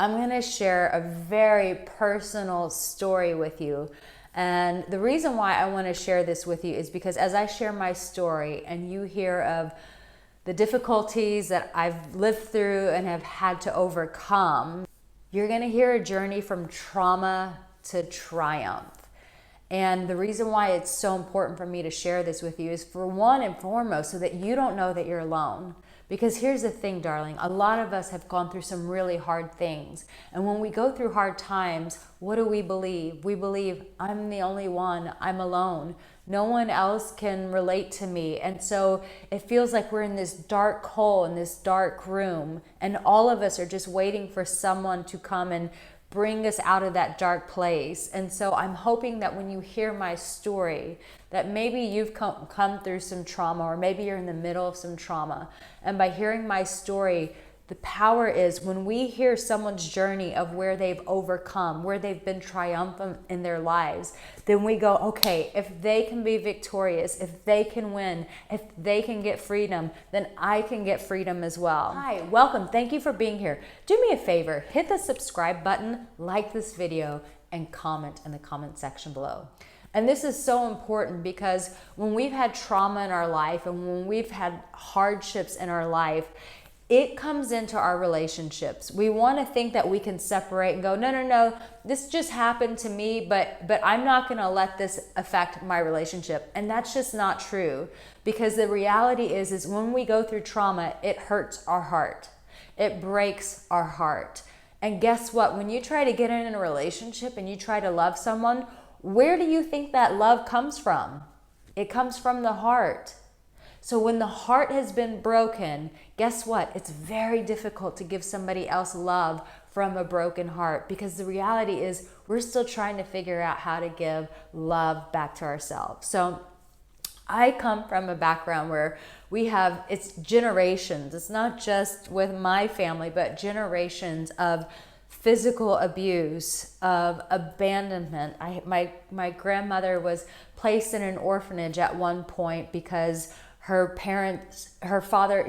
I'm going to share a very personal story with you. And the reason why I want to share this with you is because as I share my story and you hear of the difficulties that I've lived through and have had to overcome, you're going to hear a journey from trauma to triumph. And the reason why it's so important for me to share this with you is, for one and foremost, so that you don't know that you're alone. Because here's the thing, darling, a lot of us have gone through some really hard things. And when we go through hard times, what do we believe? We believe, I'm the only one, I'm alone. No one else can relate to me. And so it feels like we're in this dark hole, in this dark room, and all of us are just waiting for someone to come and bring us out of that dark place. And so I'm hoping that when you hear my story, that maybe you've come through some trauma, or maybe you're in the middle of some trauma. And by hearing my story, the power is when we hear someone's journey of where they've overcome, where they've been triumphant in their lives, then we go, okay, if they can be victorious, if they can win, if they can get freedom, then I can get freedom as well. Hi, welcome. Thank you for being here. Do me a favor, hit the subscribe button, like this video, and comment in the comment section below. And this is so important because when we've had trauma in our life and when we've had hardships in our life, it comes into our relationships. We want to think that we can separate and go, no, this just happened to me, but I'm not going to let this affect my relationship. And that's just not true, because the reality is when we go through trauma, it hurts our heart. It breaks our heart. And guess what? When you try to get in a relationship and you try to love someone, where do you think that love comes from? It comes from the heart. So when the heart has been broken, guess what? It's very difficult to give somebody else love from a broken heart, because the reality is we're still trying to figure out how to give love back to ourselves. So I come from a background where it's generations. It's not just with my family, but generations of physical abuse, of abandonment. My grandmother was placed in an orphanage at one point because her father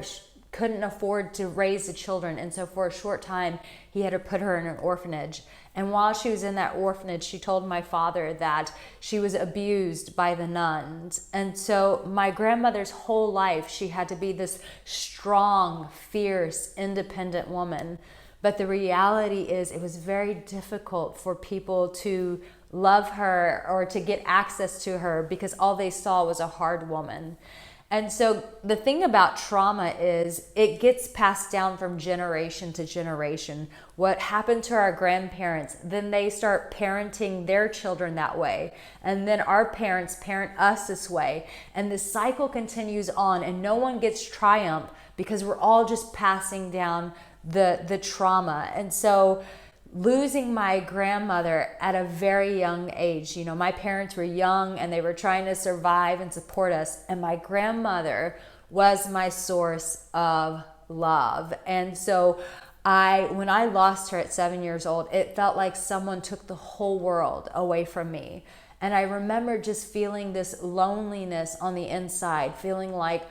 couldn't afford to raise the children. And so for a short time, he had to put her in an orphanage. And while she was in that orphanage, she told my father that she was abused by the nuns. And so my grandmother's whole life, she had to be this strong, fierce, independent woman. But the reality is it was very difficult for people to love her or to get access to her, because all they saw was a hard woman. And so the thing about trauma is it gets passed down from generation to generation. What happened to our grandparents, then they start parenting their children that way. And then our parents parent us this way. And the cycle continues on, and no one gets triumph because we're all just passing down the trauma. And so losing my grandmother at a very young age, my parents were young and they were trying to survive and support us. And my grandmother was my source of love. And so when I lost her at 7 years old, it felt like someone took the whole world away from me. And I remember just feeling this loneliness on the inside, feeling like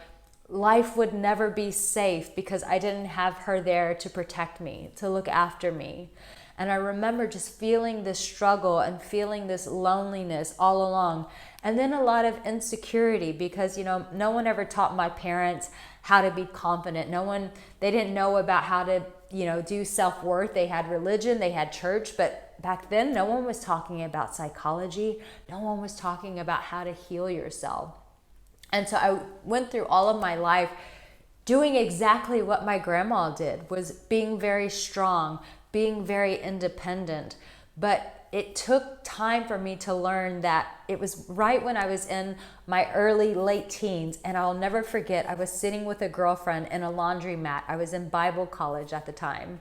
life would never be safe because I didn't have her there to protect me, to look after me. And I remember just feeling this struggle and feeling this loneliness all along. And then a lot of insecurity because, no one ever taught my parents how to be confident. They didn't know about how to, do self-worth. They had religion, they had church, but back then no one was talking about psychology. No one was talking about how to heal yourself. And so I went through all of my life doing exactly what my grandma did, was being very strong, being very independent. But it took time for me to learn that it was right when I was in my late teens. And I'll never forget, I was sitting with a girlfriend in a laundromat. I was in Bible college at the time.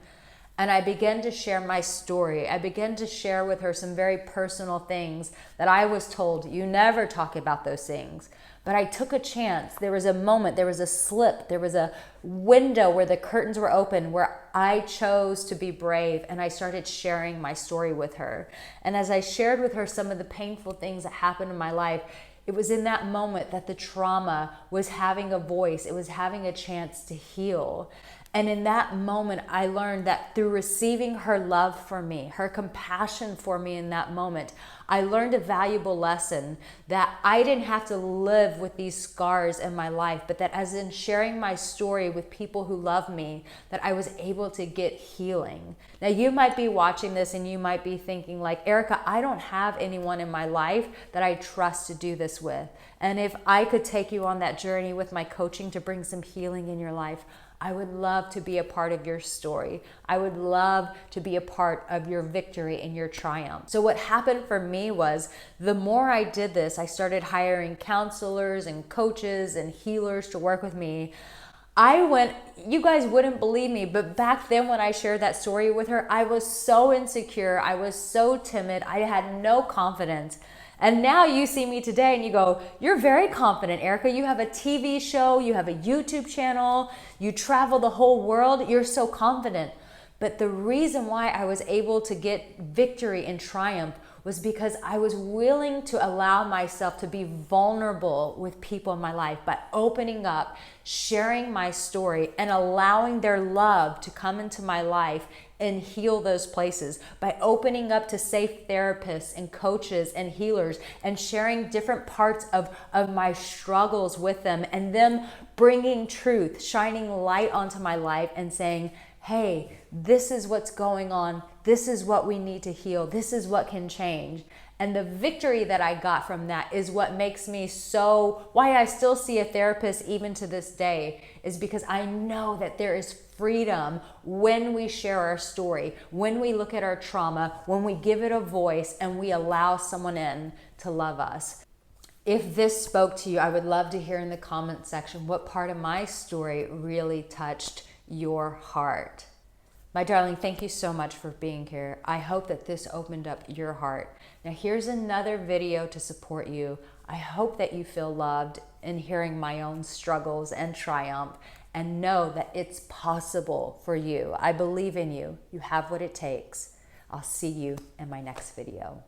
And I began to share my story. I began to share with her some very personal things that I was told, you never talk about those things. But I took a chance. There was a moment, there was a slip, there was a window where the curtains were open where I chose to be brave, and I started sharing my story with her. And as I shared with her some of the painful things that happened in my life, it was in that moment that the trauma was having a voice. It was having a chance to heal. And in that moment, I learned that through receiving her love for me, her compassion for me in that moment, I learned a valuable lesson that I didn't have to live with these scars in my life, but that as in sharing my story with people who love me, that I was able to get healing. Now, you might be watching this and you might be thinking like, Arica, I don't have anyone in my life that I trust to do this with. And if I could take you on that journey with my coaching to bring some healing in your life, I would love to be a part of your story. I would love to be a part of your victory and your triumph. So what happened for me was the more I did this, I started hiring counselors and coaches and healers to work with me. You guys wouldn't believe me, but back then when I shared that story with her, I was so insecure. I was so timid. I had no confidence. And now you see me today and you go, you're very confident, Arica. You have a TV show, you have a YouTube channel, you travel the whole world. You're so confident. But the reason why I was able to get victory and triumph was because I was willing to allow myself to be vulnerable with people in my life by opening up, sharing my story, and allowing their love to come into my life and heal those places, by opening up to safe therapists and coaches and healers and sharing different parts of my struggles with them, and them bringing truth, shining light onto my life and saying, hey, this is what's going on. This is what we need to heal. This is what can change. And the victory that I got from that is what makes me why I still see a therapist even to this day, is because I know that there is freedom when we share our story, when we look at our trauma, when we give it a voice and we allow someone in to love us. If this spoke to you, I would love to hear in the comment section what part of my story really touched your heart. My darling, thank you so much for being here. I hope that this opened up your heart. Now here's another video to support you. I hope that you feel loved in hearing my own struggles and triumph, and know that it's possible for you. I believe in you. You have what it takes. I'll see you in my next video.